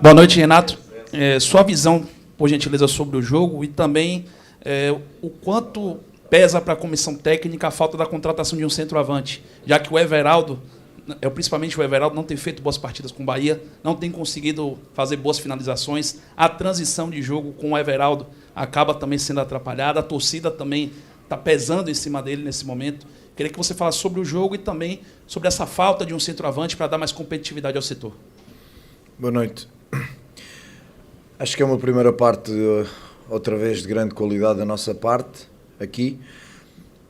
Boa noite, Renato. Sua visão, por gentileza, sobre o jogo e também o quanto pesa para a comissão técnica a falta da contratação de um centroavante, já que o Everaldo, principalmente o Everaldo, não tem feito boas partidas com o Bahia, não tem conseguido fazer boas finalizações, a transição de jogo com o Everaldo acaba também sendo atrapalhada, a torcida também está pesando em cima dele nesse momento. Queria que você falasse sobre o jogo e também sobre essa falta de um centroavante para dar mais competitividade ao setor. Boa noite. Acho que é uma primeira parte, outra vez, de grande qualidade da nossa parte, aqui,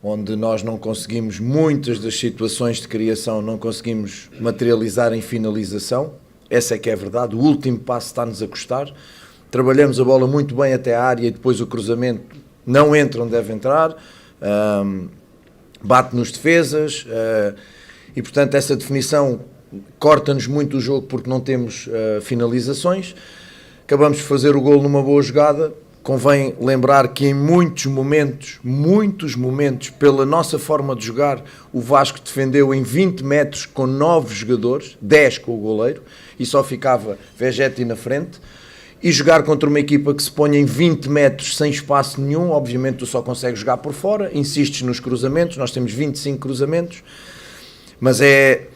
onde nós não conseguimos, muitas das situações de criação, não conseguimos materializar em finalização. Essa é que é a verdade. O último passo está-nos a custar. Trabalhamos a bola muito bem até a área e depois o cruzamento não entra onde deve entrar. Bate nos defesas. E, portanto, essa definição corta-nos muito o jogo porque não temos finalizações. Acabamos de fazer o golo numa boa jogada. Convém lembrar que em muitos momentos, pela nossa forma de jogar, o Vasco defendeu em 20 metros com 9 jogadores, 10 com o goleiro, e só ficava Vegetti na frente. E jogar contra uma equipa que se põe em 20 metros sem espaço nenhum, obviamente tu só consegues jogar por fora, insistes nos cruzamentos, nós temos 25 cruzamentos, mas é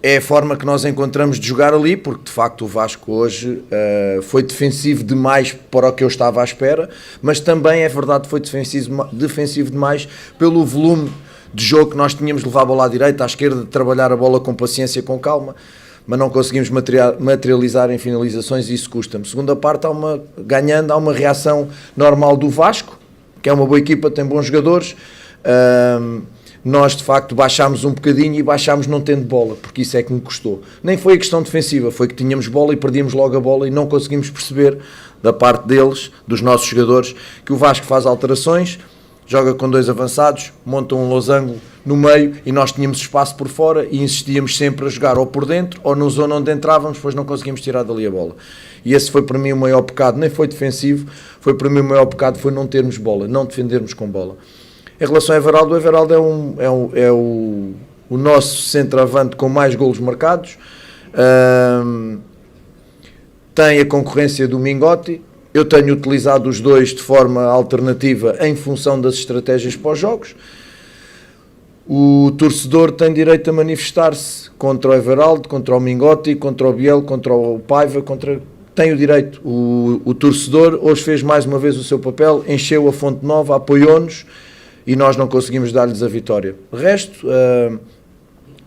a forma que nós encontramos de jogar ali, porque de facto o Vasco hoje foi defensivo demais para o que eu estava à espera, mas também é verdade que foi defensivo demais pelo volume de jogo que nós tínhamos de levar a bola à direita, à esquerda, de trabalhar a bola com paciência, com calma, mas não conseguimos materializar em finalizações e isso custa-me. Segunda parte, há uma reação normal do Vasco, que é uma boa equipa, tem bons jogadores. Nós, de facto, baixámos um bocadinho e baixámos não tendo bola, porque isso é que me custou. Nem foi a questão defensiva, foi que tínhamos bola e perdíamos logo a bola e não conseguimos perceber, da parte deles, dos nossos jogadores, que o Vasco faz alterações, joga com 2 avançados, monta um losango no meio e nós tínhamos espaço por fora e insistíamos sempre a jogar ou por dentro ou na zona onde entrávamos, depois não conseguimos tirar dali a bola. E esse foi para mim o maior pecado, nem foi defensivo, foi para mim o maior pecado, foi não termos bola, não defendermos com bola. Em relação ao Everaldo, o Everaldo é o nosso centroavante com mais golos marcados, tem a concorrência do Mingotti. Eu tenho utilizado os dois de forma alternativa em função das estratégias para os jogos. O torcedor tem direito a manifestar-se contra o Everaldo, contra o Mingotti, contra o Biel, contra o Paiva, tem o direito. O torcedor hoje fez mais uma vez o seu papel, encheu a Fonte Nova, apoiou-nos e nós não conseguimos dar-lhes a vitória. De resto,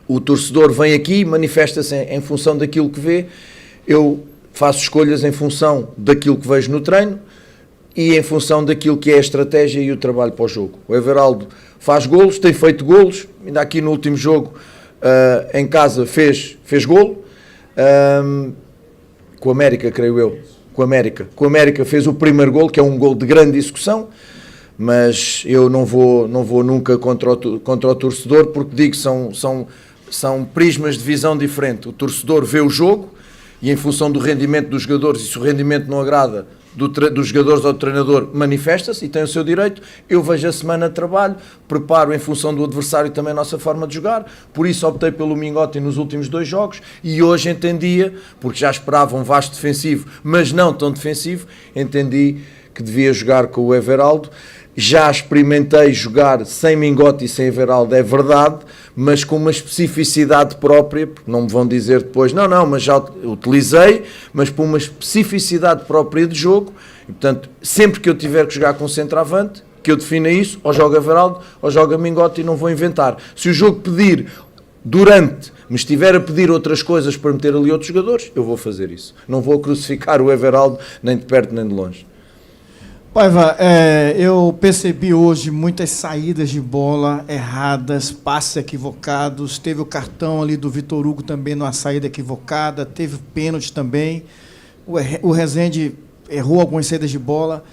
o torcedor vem aqui, manifesta-se em função daquilo que vê. Eu faço escolhas em função daquilo que vejo no treino e em função daquilo que é a estratégia e o trabalho para o jogo. O Everaldo faz golos, tem feito golos, ainda aqui no último jogo em casa fez golo, com o América, creio eu, com o América fez o primeiro golo, que é um golo de grande execução, mas eu não vou nunca contra o torcedor, porque digo que são prismas de visão diferente. O torcedor vê o jogo e em função do rendimento dos jogadores, e se o rendimento não agrada dos jogadores ao treinador, manifesta-se e tem o seu direito. Eu vejo a semana de trabalho, preparo em função do adversário também a nossa forma de jogar, por isso optei pelo Mingotti nos últimos 2 jogos e hoje entendia, porque já esperava um Vasco defensivo, mas não tão defensivo, entendi que devia jogar com o Everaldo. Já experimentei jogar sem Mingotti e sem Everaldo, é verdade, mas com uma especificidade própria, porque não me vão dizer depois, não, mas já utilizei, mas por uma especificidade própria de jogo, e portanto, sempre que eu tiver que jogar com centroavante, que eu defina isso, ou joga Everaldo, ou joga Mingotti e não vou inventar. Se o jogo pedir me estiver a pedir outras coisas para meter ali outros jogadores, eu vou fazer isso. Não vou crucificar o Everaldo, nem de perto nem de longe. Paiva, eu percebi hoje muitas saídas de bola erradas, passes equivocados, teve o cartão ali do Vitor Hugo também numa saída equivocada, teve o pênalti também, o Rezende errou algumas saídas de bola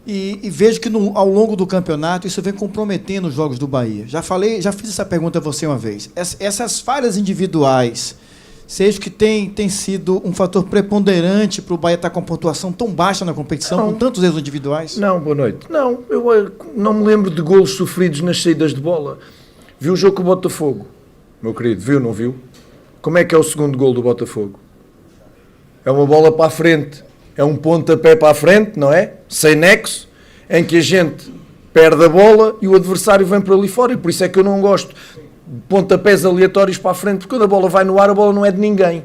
e vejo que ao longo do campeonato isso vem comprometendo os jogos do Bahia. Já fiz essa pergunta a você uma vez. Essas falhas individuais, seja que tem sido um fator preponderante para o Bahia estar com pontuação tão baixa na competição, com tantos erros individuais? Não, boa noite. Não, eu não me lembro de golos sofridos nas saídas de bola. Viu o jogo com o Botafogo, meu querido? Viu, não viu? Como é que é o segundo golo do Botafogo? é uma bola para a frente, é um pontapé para a frente, não é? Sem nexo, em que a gente perde a bola e o adversário vem para ali fora, e por isso é que eu não gosto de pontapés aleatórios para a frente, porque quando a bola vai no ar, a bola não é de ninguém.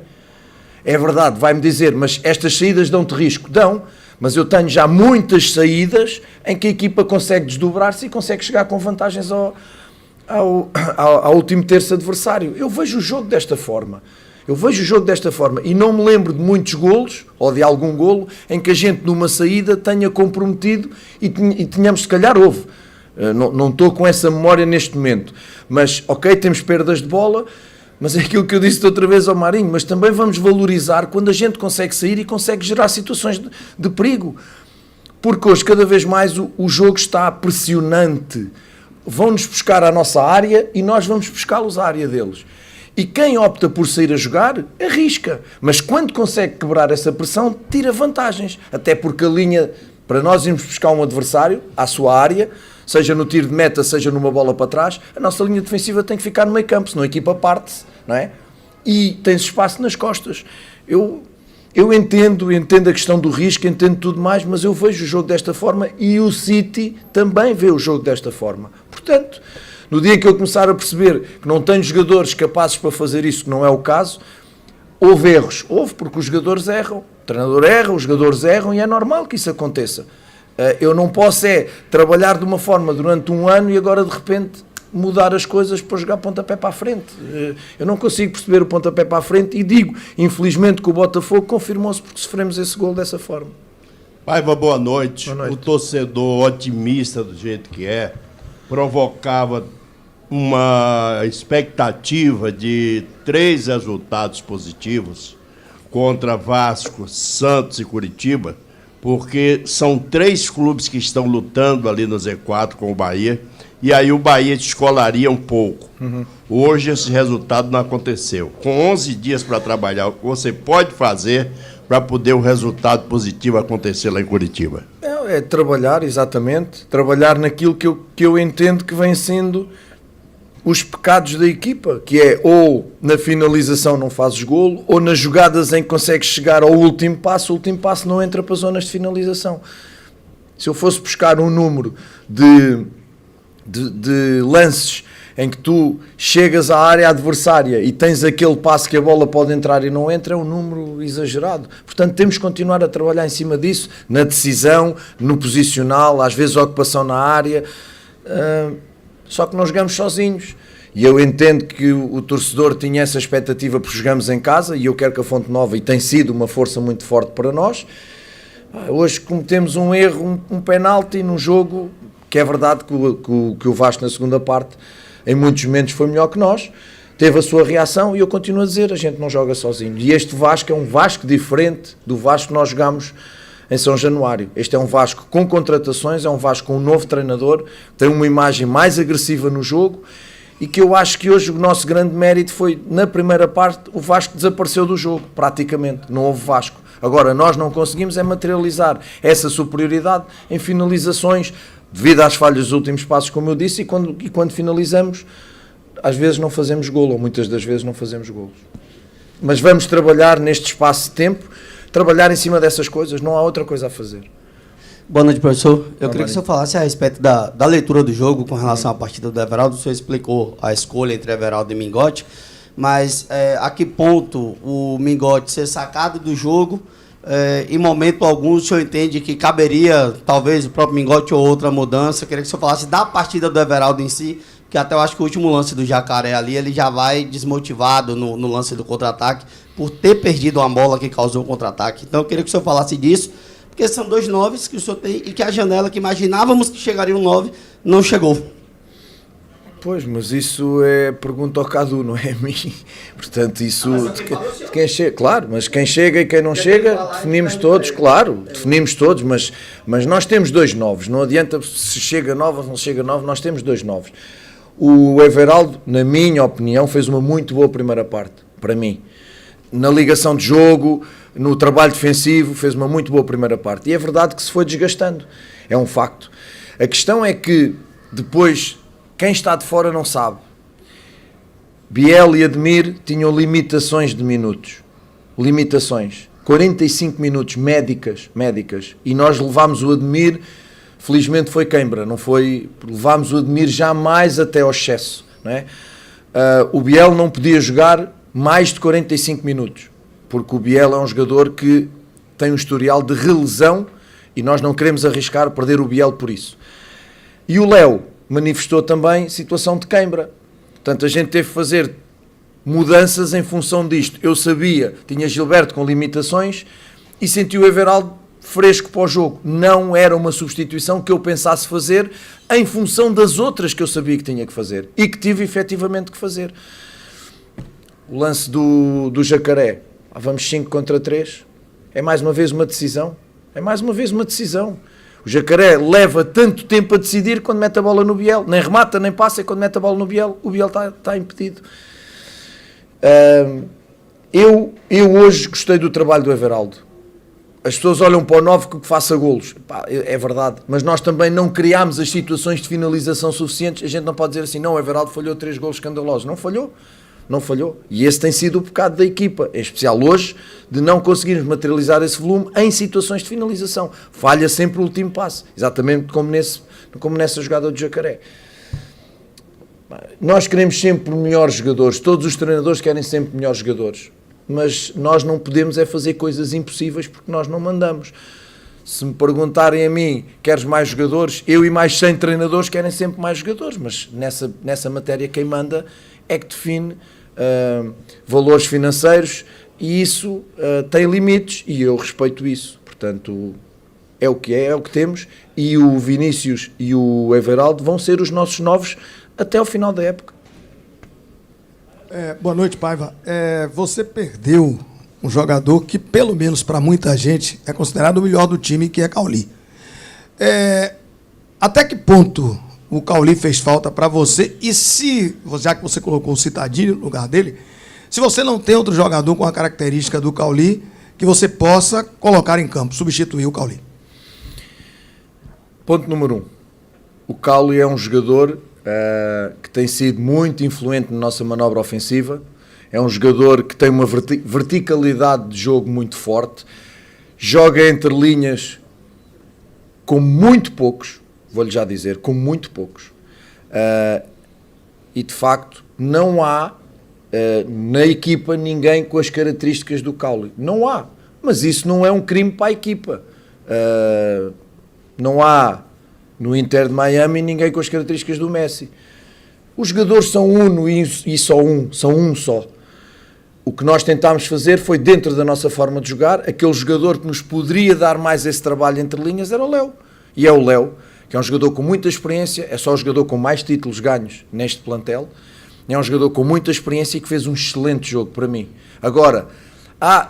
É verdade, vai-me dizer, mas estas saídas dão-te risco? Dão, mas eu tenho já muitas saídas em que a equipa consegue desdobrar-se e consegue chegar com vantagens ao último terço adversário. Eu vejo o jogo desta forma. E não me lembro de muitos golos, ou de algum golo, em que a gente numa saída tenha comprometido e tenhamos, se calhar houve. Não estou com essa memória neste momento. Mas, ok, temos perdas de bola, mas é aquilo que eu disse outra vez ao Marinho, mas também vamos valorizar quando a gente consegue sair e consegue gerar situações de perigo. Porque hoje, cada vez mais, o jogo está pressionante. Vão-nos buscar à nossa área e nós vamos buscá-los à área deles. E quem opta por sair a jogar, arrisca. Mas quando consegue quebrar essa pressão, tira vantagens. Até porque a linha, para nós irmos buscar um adversário à sua área, seja no tiro de meta, seja numa bola para trás, a nossa linha defensiva tem que ficar no meio campo, senão a equipa parte-se, não é? E tem-se espaço nas costas. Eu entendo a questão do risco, entendo tudo mais, mas eu vejo o jogo desta forma e o City também vê o jogo desta forma. Portanto, no dia em que eu começar a perceber que não tenho jogadores capazes para fazer isso, que não é o caso, houve erros. Houve, porque os jogadores erram. O treinador erra, os jogadores erram e é normal que isso aconteça. Eu não posso trabalhar de uma forma durante um ano e agora de repente mudar as coisas para jogar pontapé para a frente. Eu não consigo perceber o pontapé para a frente e digo, infelizmente, que o Botafogo confirmou-se porque sofremos esse gol dessa forma. Paiva, boa noite. Boa noite. O torcedor otimista do jeito que é, provocava uma expectativa de 3 resultados positivos contra Vasco, Santos e Curitiba, porque são 3 clubes que estão lutando ali no Z4 com o Bahia, e aí o Bahia descolaria um pouco. Hoje esse resultado não aconteceu. Com 11 dias para trabalhar, o que você pode fazer para poder o resultado positivo acontecer lá em Curitiba? É trabalhar, exatamente, trabalhar naquilo que eu entendo que vem sendo os pecados da equipa, que é ou na finalização não fazes golo, ou nas jogadas em que consegues chegar ao último passo, o último passo não entra para zonas de finalização. Se eu fosse buscar um número de lances em que tu chegas à área adversária e tens aquele passo que a bola pode entrar e não entra, é um número exagerado. Portanto, temos que continuar a trabalhar em cima disso, na decisão, no posicional, às vezes a ocupação na área, só que nós jogamos sozinhos. E eu entendo que o torcedor tinha essa expectativa porque jogamos em casa, e eu quero que a Fonte Nova, e tem sido uma força muito forte para nós. Hoje cometemos um erro, um penalti num jogo que é verdade que o Vasco na segunda parte em muitos momentos foi melhor que nós, teve a sua reação, e eu continuo a dizer, a gente não joga sozinho. E este Vasco é um Vasco diferente do Vasco que nós jogamos em São Januário. Este é um Vasco com contratações, é um Vasco com um novo treinador, tem uma imagem mais agressiva no jogo, e que eu acho que hoje o nosso grande mérito foi, na primeira parte, o Vasco desapareceu do jogo, praticamente, não houve Vasco. Agora, nós não conseguimos materializar essa superioridade em finalizações, devido às falhas dos últimos passos, como eu disse, e quando finalizamos, às vezes não fazemos golo, ou muitas das vezes não fazemos golos. Mas vamos trabalhar neste espaço de tempo, trabalhar em cima dessas coisas, não há outra coisa a fazer. Boa noite, professor. Eu queria que o senhor falasse a respeito da leitura do jogo com relação à partida do Everaldo. O senhor explicou a escolha entre Everaldo e Mingote, mas a que ponto o Mingote ser sacado do jogo, em momento algum, o senhor entende que caberia, talvez, o próprio Mingote ou outra mudança? Eu queria que o senhor falasse da partida do Everaldo em si, que até eu acho que o último lance do Jacaré ali, ele já vai desmotivado no lance do contra-ataque, por ter perdido uma bola que causou um contra-ataque. Então eu queria que o senhor falasse disso, porque são 2 9s que o senhor tem, e que a janela que imaginávamos que chegaria um 9 não chegou. Pois, mas isso é pergunta ao Cadu, não é a mim. Portanto, isso de quem chega, claro, mas quem chega e quem não chega, definimos todos, claro, definimos todos, mas nós temos 2 novos, não adianta se chega 9 ou não chega 9, nós temos 2 novos. O Everaldo, na minha opinião, fez uma muito boa primeira parte, para mim. Na ligação de jogo, no trabalho defensivo, fez uma muito boa primeira parte. E é verdade que se foi desgastando, é um facto. A questão é que depois, quem está de fora não sabe. Biel e Admir tinham limitações de minutos. Limitações. 45 minutos médicas, e nós levámos o Ademir, felizmente foi queimbra, não foi, levámos o Ademir jamais até ao excesso, não é? O Biel não podia jogar mais de 45 minutos, porque o Biel é um jogador que tem um historial de relesão e nós não queremos arriscar perder o Biel por isso. E o Léo manifestou também situação de queimbra, portanto a gente teve que fazer mudanças em função disto. Eu sabia, tinha Gilberto com limitações e senti o Everaldo fresco para o jogo. Não era uma substituição que eu pensasse fazer em função das outras que eu sabia que tinha que fazer e que tive efetivamente que fazer. O lance do Jacaré, vamos 5 contra 3, é mais uma vez uma decisão. O Jacaré leva tanto tempo a decidir quando mete a bola no Biel, nem remata, nem passa, e quando mete a bola no Biel, o Biel está impedido. Eu hoje gostei do trabalho do Everaldo. As pessoas olham para o 9 que faça golos. Pá, é verdade, mas nós também não criámos as situações de finalização suficientes. A gente não pode dizer assim, não, o Everaldo falhou 3 golos escandalosos. Não falhou. E esse tem sido o pecado da equipa, em especial hoje, de não conseguirmos materializar esse volume em situações de finalização. Falha sempre o último passe, exatamente como nessa jogada do Jacaré. Nós queremos sempre melhores jogadores, todos os treinadores querem sempre melhores jogadores, mas nós não podemos é fazer coisas impossíveis porque nós não mandamos. Se me perguntarem a mim, queres mais jogadores? Eu e mais 100 treinadores querem sempre mais jogadores, mas nessa matéria quem manda é que define valores financeiros e isso tem limites e eu respeito isso. Portanto, é o que temos e o Vinícius e o Everaldo vão ser os nossos novos até ao final da época. Boa noite, Paiva. Você perdeu um jogador que, pelo menos para muita gente, é considerado o melhor do time, que é Cauli. Até que ponto o Cauli fez falta para você? E se, já que você colocou o Cittadini no lugar dele, se você não tem outro jogador com a característica do Cauli, que você possa colocar em campo, substituir o Cauli? Ponto número 1. O Cauli é um jogador que tem sido muito influente na nossa manobra ofensiva. É um jogador que tem uma verticalidade de jogo muito forte, joga entre linhas com muito poucos, vou-lhe já dizer, com muito poucos. E de facto não há na equipa ninguém com as características do Cauli. Não há, mas isso não é um crime para a equipa. Não há no Inter de Miami ninguém com as características do Messi. Os jogadores são uno e são um só. O que nós tentámos fazer foi, dentro da nossa forma de jogar, aquele jogador que nos poderia dar mais esse trabalho entre linhas era o Léo. E é o Léo, que é um jogador com muita experiência, é só o jogador com mais títulos ganhos neste plantel, é um jogador com muita experiência e que fez um excelente jogo para mim. Agora,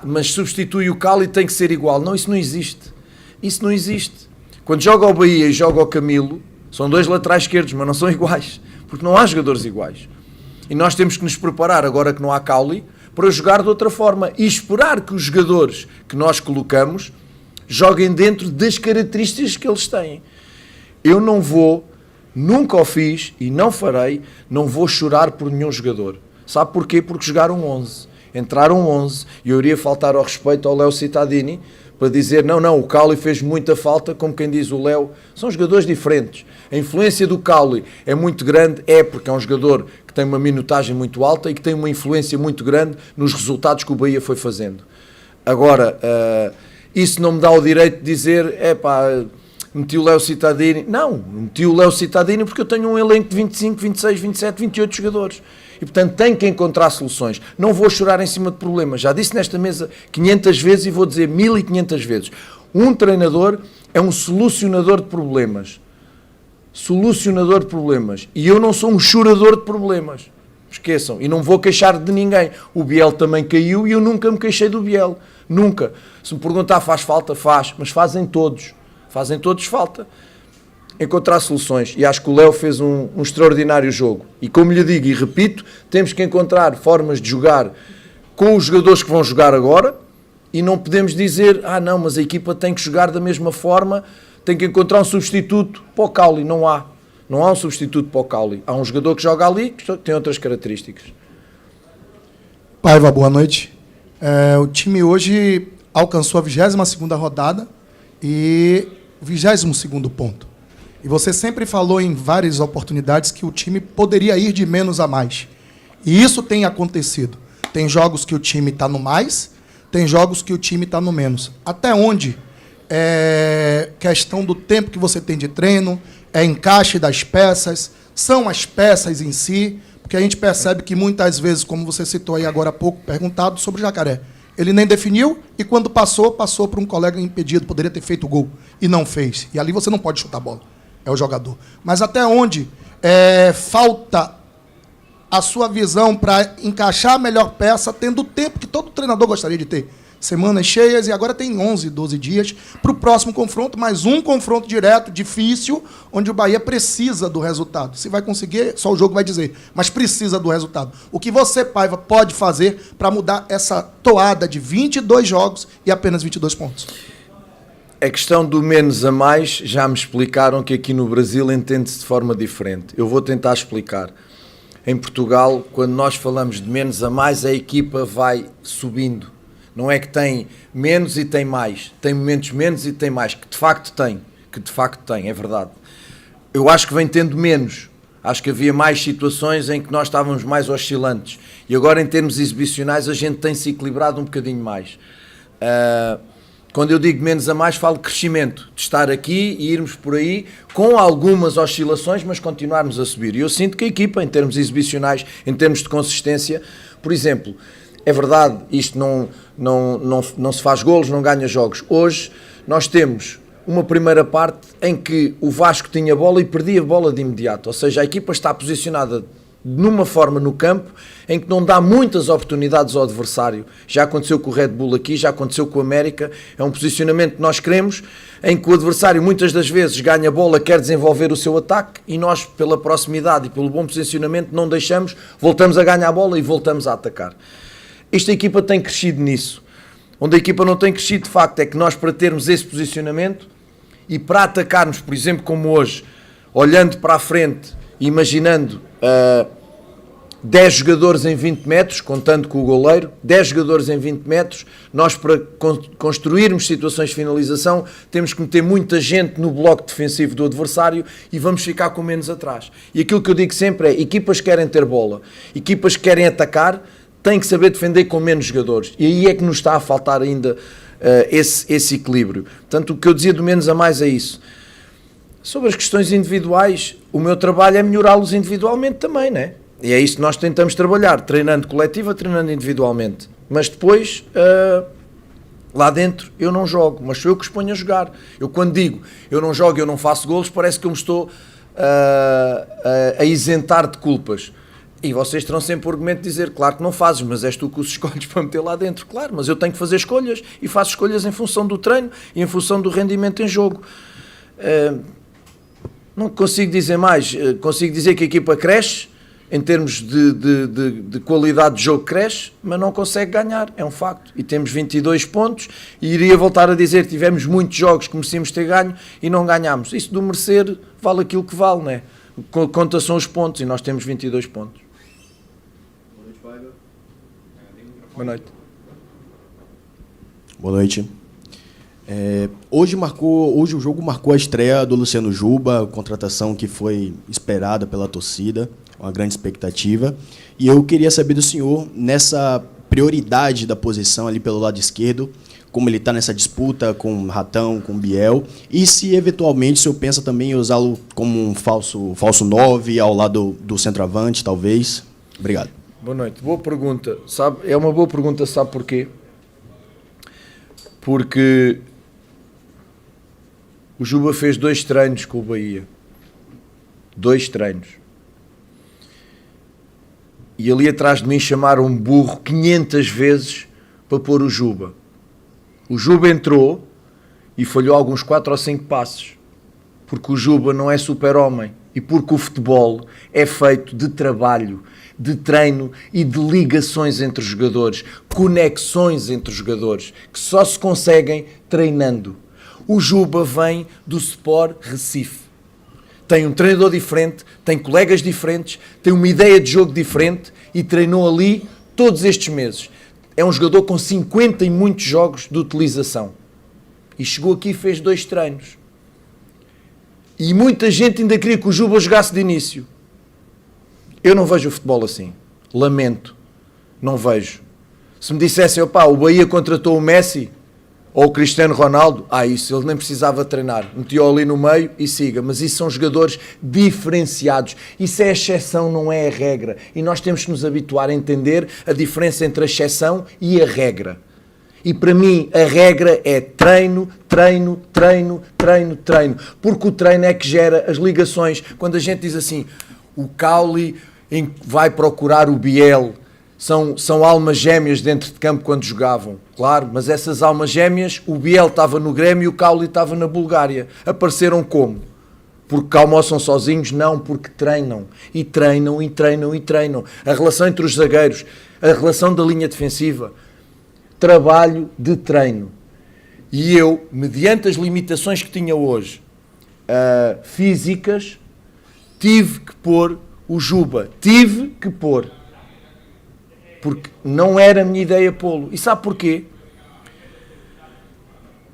mas substitui o Cauli e tem que ser igual. Não, isso não existe. Isso não existe. Quando joga ao Bahia e joga ao Camilo, são 2 laterais esquerdos, mas não são iguais, porque não há jogadores iguais. E nós temos que nos preparar, agora que não há Cauli, para jogar de outra forma e esperar que os jogadores que nós colocamos joguem dentro das características que eles têm. Eu não vou, nunca o fiz e não farei, não vou chorar por nenhum jogador. Sabe porquê? Porque jogaram 11. Entraram 11 e eu iria faltar ao respeito ao Léo Cittadini para dizer, não, o Cauli fez muita falta, como quem diz o Léo. São jogadores diferentes. A influência do Cauli é muito grande, porque é um jogador que tem uma minutagem muito alta e que tem uma influência muito grande nos resultados que o Bahia foi fazendo. Agora, isso não me dá o direito de dizer, meti o Léo Cittadini. Não, meti o Léo Cittadini porque eu tenho um elenco de 25, 26, 27, 28 jogadores. E, portanto, tenho que encontrar soluções. Não vou chorar em cima de problemas. Já disse nesta mesa 500 vezes e vou dizer 1500 vezes. Um treinador é um solucionador de problemas. Solucionador de problemas. E eu não sou um chorador de problemas. Esqueçam. E não vou queixar de ninguém. O Biel também caiu e eu nunca me queixei do Biel. Nunca. Se me perguntar faz falta, faz. Mas fazem todos. Fazem todos falta. Encontrar soluções, e acho que o Léo fez um extraordinário jogo, e como lhe digo e repito, temos que encontrar formas de jogar com os jogadores que vão jogar agora, e não podemos dizer, não, mas a equipa tem que jogar da mesma forma, tem que encontrar um substituto para o Cauli. Não há um substituto para o Cauli, há um jogador que joga ali que tem outras características. Paiva, boa noite. O time hoje alcançou a 22ª rodada e 22º ponto. E você sempre falou em várias oportunidades que o time poderia ir de menos a mais. E isso tem acontecido. Tem jogos que o time está no mais, tem jogos que o time está no menos. Até onde é questão do tempo que você tem de treino, é encaixe das peças, são as peças em si, porque a gente percebe que muitas vezes, como você citou aí agora há pouco, perguntado sobre o Jacaré, ele nem definiu e quando passou para um colega impedido, poderia ter feito o gol e não fez. E ali você não pode chutar a bola, é o jogador. Mas até onde falta a sua visão para encaixar a melhor peça, tendo o tempo que todo treinador gostaria de ter? Semanas cheias e agora tem 11, 12 dias para o próximo confronto, mais um confronto direto, difícil, onde o Bahia precisa do resultado. Se vai conseguir, só o jogo vai dizer, mas precisa do resultado. O que você, Paiva, pode fazer para mudar essa toada de 22 jogos e apenas 22 pontos? A questão do menos a mais, já me explicaram que aqui no Brasil entende-se de forma diferente. Eu vou tentar explicar. Em Portugal, quando nós falamos de menos a mais, a equipa vai subindo. Não é que tem menos e tem mais. Tem momentos menos e tem mais. Que de facto tem, é verdade. Eu acho que vem tendo menos. Acho que havia mais situações em que nós estávamos mais oscilantes. E agora, em termos exibicionais, a gente tem-se equilibrado um bocadinho mais. Quando eu digo menos a mais, falo de crescimento. De estar aqui e irmos por aí com algumas oscilações, mas continuarmos a subir. E eu sinto que a equipa, em termos exibicionais, em termos de consistência, por exemplo... É verdade, isto não se faz golos, não ganha jogos. Hoje nós temos uma primeira parte em que o Vasco tinha bola e perdia a bola de imediato. Ou seja, a equipa está posicionada numa forma no campo em que não dá muitas oportunidades ao adversário. Já aconteceu com o Red Bull aqui, já aconteceu com o América. É um posicionamento que nós queremos, em que o adversário muitas das vezes ganha a bola, quer desenvolver o seu ataque e nós, pela proximidade e pelo bom posicionamento, não deixamos, voltamos a ganhar a bola e voltamos a atacar. Esta equipa tem crescido nisso. Onde a equipa não tem crescido, de facto, é que nós, para termos esse posicionamento e para atacarmos, por exemplo, como hoje, olhando para a frente, imaginando 10 jogadores em 20 metros, contando com o goleiro, 10 jogadores em 20 metros, nós, para construirmos situações de finalização, temos que meter muita gente no bloco defensivo do adversário e vamos ficar com menos atrás. E aquilo que eu digo sempre é, equipas que querem ter bola, equipas que querem atacar, tem que saber defender com menos jogadores. E aí é que nos está a faltar ainda esse equilíbrio. Portanto, o que eu dizia do menos a mais é isso. Sobre as questões individuais, o meu trabalho é melhorá-los individualmente também, não é? E é isso que nós tentamos trabalhar, treinando coletiva, treinando individualmente. Mas depois, lá dentro, eu não jogo, mas sou eu que os ponho a jogar. Eu quando digo, eu não jogo, eu não faço golos, parece que eu me estou a isentar de culpas. E vocês terão sempre o argumento de dizer, claro que não fazes, mas és tu que os escolhes para meter lá dentro. Claro, mas eu tenho que fazer escolhas e faço escolhas em função do treino e em função do rendimento em jogo. Não consigo dizer mais. Consigo dizer que a equipa cresce, em termos de qualidade de jogo cresce, mas não consegue ganhar, é um facto. E temos 22 pontos e iria voltar a dizer, tivemos muitos jogos que merecíamos ter ganho e não ganhámos. Isso do merecer vale aquilo que vale, não é? Conta são os pontos e nós temos 22 pontos. Boa noite. Boa noite. Hoje o jogo marcou a estreia do Luciano Juba, contratação que foi esperada pela torcida, uma grande expectativa. E eu queria saber do senhor, nessa prioridade da posição ali pelo lado esquerdo, como ele está nessa disputa com Ratão, com Biel, e se eventualmente o senhor pensa também em usá-lo como um falso 9 ao lado do centroavante, talvez. Obrigado. Boa noite. Boa pergunta. É uma boa pergunta, sabe porquê? Porque o Juba fez 2 treinos com o Bahia. 2 treinos. E ali atrás de mim chamaram-me burro 500 vezes para pôr o Juba. O Juba entrou e falhou alguns 4 ou 5 passos. Porque o Juba não é super-homem. E porque o futebol é feito de trabalho, de treino e de ligações entre os jogadores, conexões entre os jogadores, que só se conseguem treinando. O Juba vem do Sport Recife. Tem um treinador diferente, tem colegas diferentes, tem uma ideia de jogo diferente e treinou ali todos estes meses. é um jogador com 50 e muitos jogos de utilização. E chegou aqui e fez 2 treinos. E muita gente ainda queria que o Juba jogasse de início. Eu não vejo o futebol assim. Lamento. Não vejo. Se me dissessem, opá, o Bahia contratou o Messi ou o Cristiano Ronaldo, isso, ele nem precisava treinar. Metia-o ali no meio e siga. Mas isso são jogadores diferenciados. Isso é a exceção, não é a regra. E nós temos que nos habituar a entender a diferença entre a exceção e a regra. E para mim a regra é treino, treino, treino, treino, treino. Porque o treino é que gera as ligações. Quando a gente diz assim, o Cauli vai procurar o Biel, são almas gêmeas dentro de campo quando jogavam. Claro, mas essas almas gêmeas, o Biel estava no Grêmio e o Cauli estava na Bulgária. Apareceram como? Porque almoçam sozinhos? Não, porque treinam. E treinam, e treinam, e treinam. A relação entre os zagueiros, a relação da linha defensiva, trabalho de treino. E eu, mediante as limitações que tinha hoje, físicas, tive que pôr o Juba. Tive que pôr. Porque não era a minha ideia pô-lo. E sabe porquê?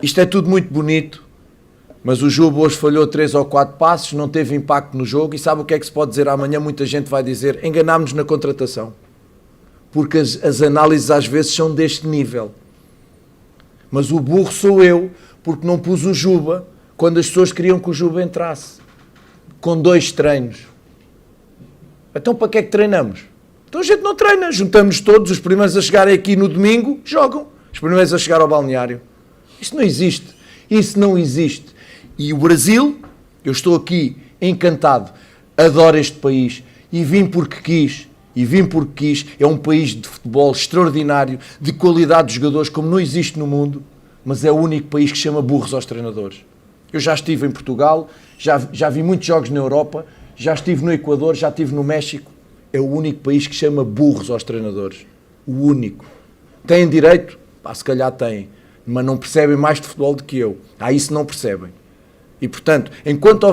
Isto é tudo muito bonito, mas o Juba hoje falhou 3 ou 4 passos, não teve impacto no jogo. E sabe o que é que se pode dizer amanhã? Muita gente vai dizer, enganámos-nos na contratação. Porque as análises às vezes são deste nível. Mas o burro sou eu, porque não pus o Juba quando as pessoas queriam que o Juba entrasse. Com 2 treinos. Então para que é que treinamos? Então a gente não treina. Juntamos todos, os primeiros a chegarem aqui no domingo, jogam. Os primeiros a chegar ao balneário. Isto não existe. Isso não existe. E o Brasil, eu estou aqui encantado. Adoro este país. E vim porque quis. É um país de futebol extraordinário, de qualidade de jogadores como não existe no mundo, mas é o único país que chama burros aos treinadores. Eu já estive em Portugal, já vi muitos jogos na Europa, já estive no Equador, já estive no México. É o único país que chama burros aos treinadores. O único. Têm direito? Se calhar têm, mas não percebem mais de futebol do que eu. Isso não percebem. E portanto, enquanto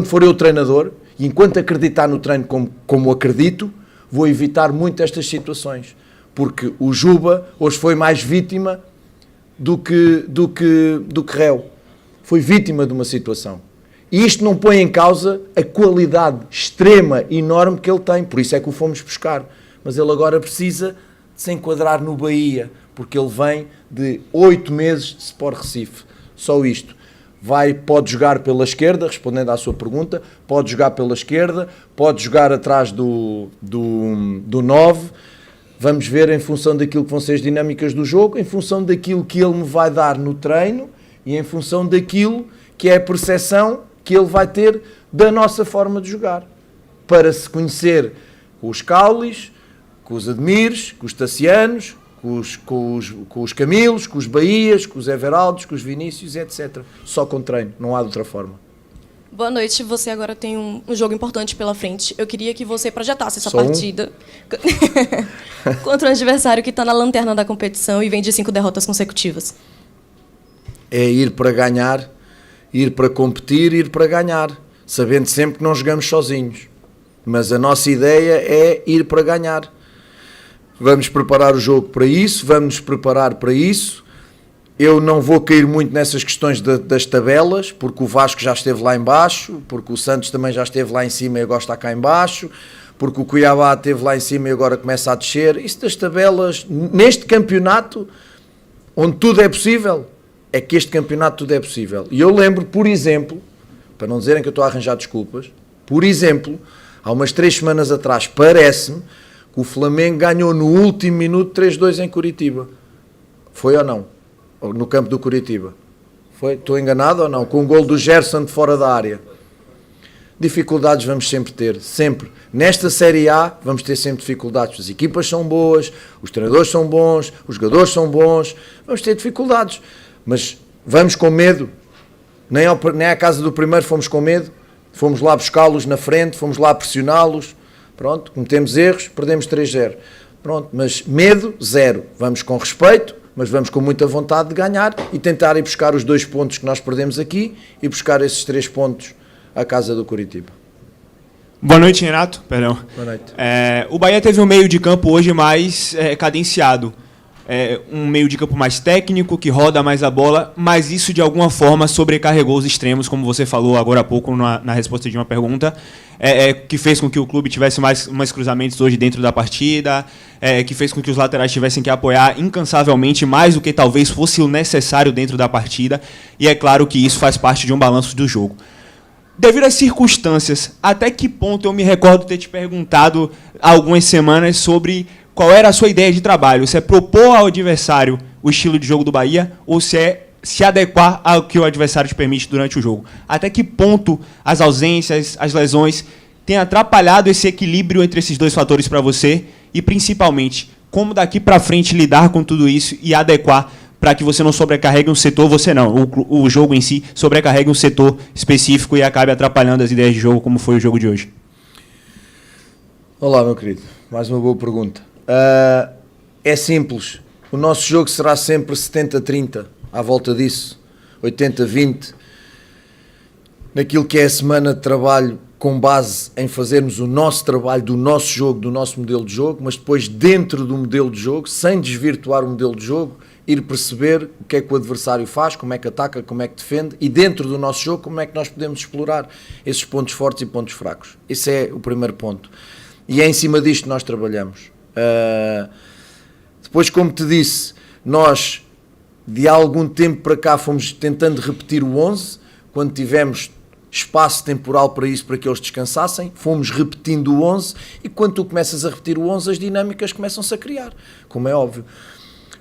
for eu treinador, e enquanto acreditar no treino como acredito, vou evitar muito estas situações. Porque o Juba hoje foi mais vítima do que réu. Foi vítima de uma situação. E isto não põe em causa a qualidade extrema, enorme que ele tem. Por isso é que o fomos buscar. Mas ele agora precisa de se enquadrar no Bahia, porque ele vem de 8 meses de Sport Recife. Só isto. Pode jogar pela esquerda, respondendo à sua pergunta, pode jogar pela esquerda, pode jogar atrás do 9, vamos ver em função daquilo que vão ser as dinâmicas do jogo, em função daquilo que ele me vai dar no treino e em função daquilo que é a percepção que ele vai ter da nossa forma de jogar, para se conhecer com os Caulis, com os Admires, com os Tassianos, com os Camilos, com os Bahias, com os Everaldos, com os Vinícius, etc. Só com treino, não há de outra forma. Boa noite, você agora tem um jogo importante pela frente. Eu queria que você projetasse essa partida contra um adversário que está na lanterna da competição e vem de 5 derrotas consecutivas. É ir para ganhar, ir para competir, ir para ganhar, sabendo sempre que não jogamos sozinhos. Mas a nossa ideia é ir para ganhar. Vamos preparar o jogo para isso, vamos nos preparar para isso. Eu não vou cair muito nessas questões das tabelas, porque o Vasco já esteve lá em baixo, porque o Santos também já esteve lá em cima e agora está cá em baixo, porque o Cuiabá esteve lá em cima e agora começa a descer. Isso das tabelas, neste campeonato, onde tudo é possível, é que este campeonato tudo é possível. E eu lembro, por exemplo, para não dizerem que eu estou a arranjar desculpas, por exemplo, há umas 3 semanas atrás, parece-me, que o Flamengo ganhou no último minuto 3-2 em Curitiba. Foi ou não? No campo do Curitiba. Foi? Estou enganado ou não? Com o gol do Gerson de fora da área. Dificuldades vamos sempre ter. Sempre. Nesta Série A vamos ter sempre dificuldades. As equipas são boas, os treinadores são bons, os jogadores são bons. Vamos ter dificuldades. Mas vamos com medo. Nem à casa do primeiro fomos com medo. Fomos lá buscá-los na frente, fomos lá pressioná-los. Pronto, cometemos erros, perdemos 3-0. Pronto, mas medo, 0. Vamos com respeito, mas vamos com muita vontade de ganhar e tentar ir buscar os 2 pontos que nós perdemos aqui e buscar esses 3 pontos à casa do Curitiba. Boa noite, Renato. Perdão. Boa noite. O Bahia teve um meio de campo hoje mais cadenciado. Um meio de campo mais técnico, que roda mais a bola, mas isso de alguma forma sobrecarregou os extremos, como você falou agora há pouco na resposta de uma pergunta, que fez com que o clube tivesse mais cruzamentos hoje dentro da partida, que fez com que os laterais tivessem que apoiar incansavelmente mais do que talvez fosse o necessário dentro da partida, e é claro que isso faz parte de um balanço do jogo. Devido às circunstâncias, até que ponto eu me recordo ter te perguntado há algumas semanas sobre qual era a sua ideia de trabalho? Se é propor ao adversário o estilo de jogo do Bahia ou se é se adequar ao que o adversário te permite durante o jogo? Até que ponto as ausências, as lesões têm atrapalhado esse equilíbrio entre esses dois fatores para você? E, principalmente, como daqui para frente lidar com tudo isso e adequar para que você não sobrecarregue um setor, o jogo em si sobrecarregue um setor específico e acabe atrapalhando as ideias de jogo, como foi o jogo de hoje? Olá, meu querido. Mais uma boa pergunta. É simples. O nosso jogo será sempre 70-30, à volta disso. 80-20. Naquilo que é a semana de trabalho, com base em fazermos o nosso trabalho do nosso jogo, do nosso modelo de jogo, mas depois dentro do modelo de jogo, sem desvirtuar o modelo de jogo, ir perceber o que é que o adversário faz, como é que ataca, como é que defende, e dentro do nosso jogo, como é que nós podemos explorar esses pontos fortes e pontos fracos. Esse é o primeiro ponto. E é em cima disto que nós trabalhamos. Depois, como te disse, nós de algum tempo para cá fomos tentando repetir o 11, quando tivemos espaço temporal para isso, para que eles descansassem, fomos repetindo o 11, e quando tu começas a repetir o 11, as dinâmicas começam-se a criar, como é óbvio.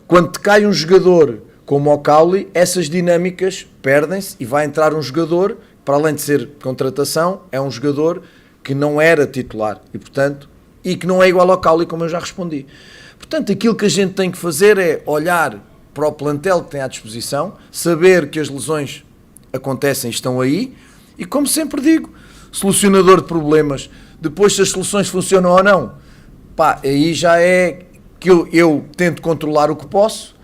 Quando te cai um jogador como o Cauli, essas dinâmicas perdem-se e vai entrar um jogador, para além de ser contratação, é um jogador que não era titular e, portanto, e que não é igual ao Cauli, como eu já respondi. Portanto, aquilo que a gente tem que fazer é olhar para o plantel que tem à disposição, saber que as lesões acontecem e estão aí, e como sempre digo, solucionador de problemas. Depois, se as soluções funcionam ou não, aí já é que eu tento controlar o que posso,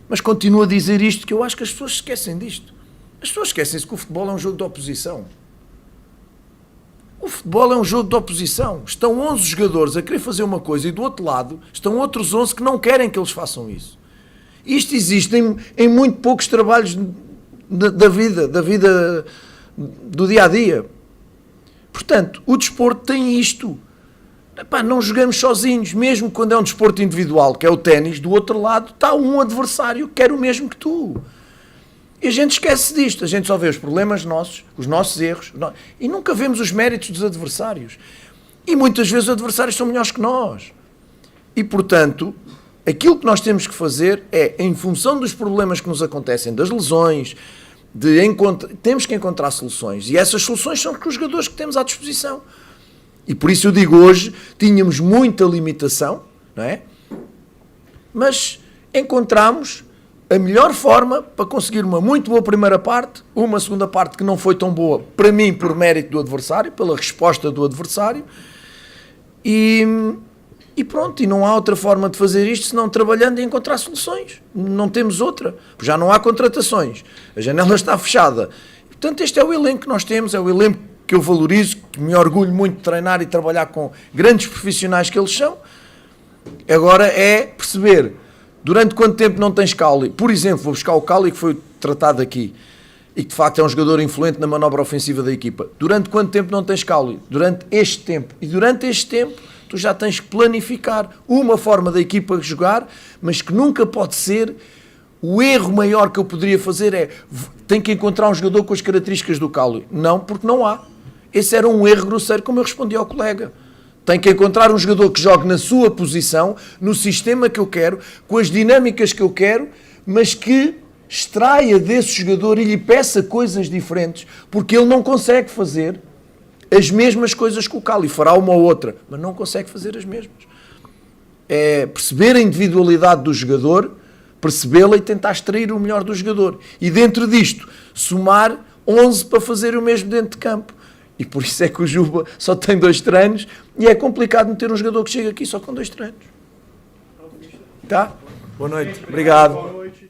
mas continuo a dizer isto, que eu acho que as pessoas esquecem disto. As pessoas esquecem-se que o futebol é um jogo de oposição. O futebol é um jogo de oposição. Estão 11 jogadores a querer fazer uma coisa e do outro lado estão outros 11 que não querem que eles façam isso. Isto existe em muito poucos trabalhos da vida do dia-a-dia. Portanto, o desporto tem isto. Não jogamos sozinhos, mesmo quando é um desporto individual, que é o ténis, do outro lado está um adversário que quer o mesmo que tu. E a gente esquece disto, a gente só vê os problemas nossos, os nossos erros, e nunca vemos os méritos dos adversários. E muitas vezes os adversários são melhores que nós. E, portanto, aquilo que nós temos que fazer é, em função dos problemas que nos acontecem, das lesões, temos que encontrar soluções. E essas soluções são com os jogadores que temos à disposição. E por isso eu digo, hoje tínhamos muita limitação, não é? Mas encontramos a melhor forma para conseguir uma muito boa primeira parte, uma segunda parte que não foi tão boa, para mim, por mérito do adversário, pela resposta do adversário, e pronto, e não há outra forma de fazer isto senão trabalhando e encontrar soluções. Não temos outra, porque já não há contratações, a janela está fechada. Portanto, este é o elenco que nós temos, é o elenco que eu valorizo, que me orgulho muito de treinar e trabalhar com grandes profissionais que eles são. Agora é perceber durante quanto tempo não tens Cauli. Por exemplo, vou buscar o Cauli, que foi tratado aqui, e que de facto é um jogador influente na manobra ofensiva da equipa. Durante quanto tempo não tens Cauli? Durante este tempo. E durante este tempo tu já tens que planificar uma forma da equipa jogar, mas que nunca pode ser. O erro maior que eu poderia fazer é, tenho que encontrar um jogador com as características do Cauli. Não, porque não há. Esse era um erro grosseiro, como eu respondi ao colega. Tem que encontrar um jogador que jogue na sua posição, no sistema que eu quero, com as dinâmicas que eu quero, mas que extraia desse jogador e lhe peça coisas diferentes, porque ele não consegue fazer as mesmas coisas que o Cauli. Fará uma ou outra, mas não consegue fazer as mesmas. É perceber a individualidade do jogador, percebê-la e tentar extrair o melhor do jogador. E dentro disto, somar 11 para fazer o mesmo dentro de campo. E por isso é que o Juba só tem 2 treinos e é complicado meter um jogador que chega aqui só com 2 treinos. Tá? Boa noite. Obrigado. Boa noite.